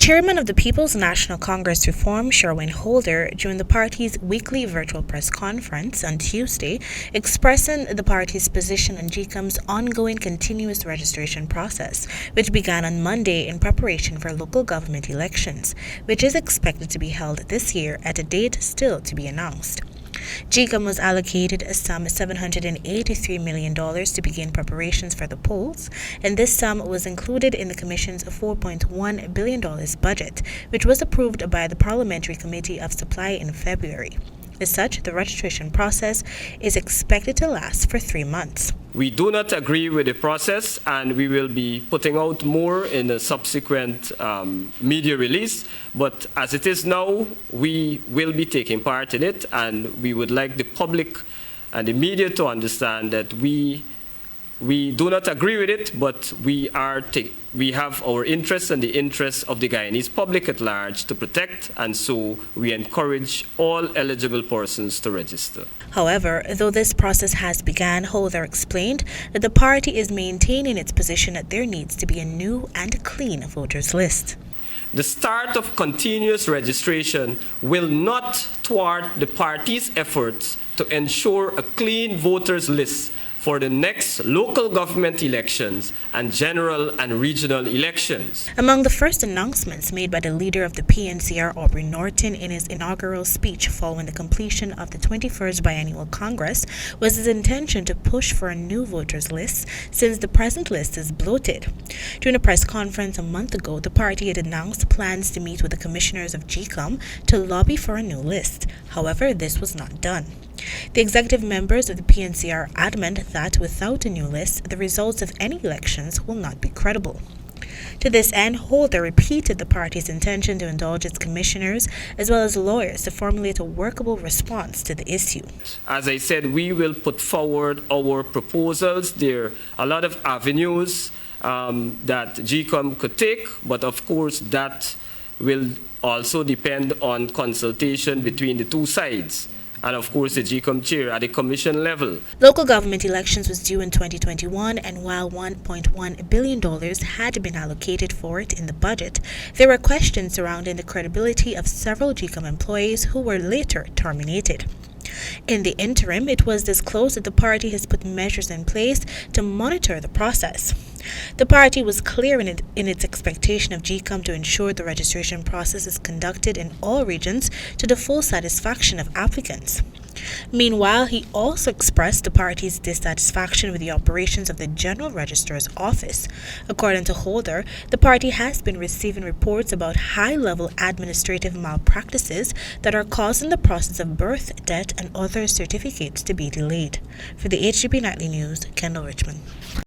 chairman of the People's National Congress Reform, Shurwayne Holder, during the party's weekly virtual press conference on Tuesday, expressing the party's position on GECOM's ongoing continuous registration process, which began on Monday in preparation for local government elections, which is expected to be held this year at a date still to be announced. GECOM was allocated a sum of $783 million to begin preparations for the polls, and this sum was included in the Commission's $4.1 billion budget, which was approved by the Parliamentary Committee of Supply in February. As such, the registration process is expected to last for 3 months. We do not agree with the process, and we will be putting out more in a subsequent media release. But as it is now, we will be taking part in it, and we would like the public and the media to understand that we do not agree with it, but we have our interests and the interests of the Guyanese public at large to protect, and so we encourage all eligible persons to register. However, though this process has begun, Holder explained that the party is maintaining its position that there needs to be a new and clean voters list. The start of continuous registration will not thwart the party's efforts to ensure a clean voters list for the next local government elections and general and regional elections. Among the first announcements made by the leader of the Pncr, Aubrey Norton, in his inaugural speech following the completion of the 21st Biennial Congress was his intention to push for a new voters list since the present list is bloated. During a press conference a month ago, the party had announced plans to meet with the commissioners of GECOM to lobby for a new list. However, this was not done. The executive members of the Pncr are adamant that without a new list, the results of any elections will not be credible. To this end, Holder repeated the party's intention to indulge its commissioners as well as lawyers to formulate a workable response to the issue. As I said, we will put forward our proposals. There are a lot of avenues that GECOM could take, but of course that will also depend on consultation between the two sides, and of course the GECOM chair at the commission level. Local government elections was due in 2021, and while $1.1 billion had been allocated for it in the budget, there were questions surrounding the credibility of several GECOM employees who were later terminated. In the interim, it was disclosed that the party has put measures in place to monitor the process. The party was clear in its expectation of GECOM to ensure the registration process is conducted in all regions to the full satisfaction of applicants. Meanwhile, he also expressed the party's dissatisfaction with the operations of the General Registrar's office. According to Holder, the party has been receiving reports about high-level administrative malpractices that are causing the process of birth, death, and other certificates to be delayed. For the HGP Nightly News, Kendell Richmond.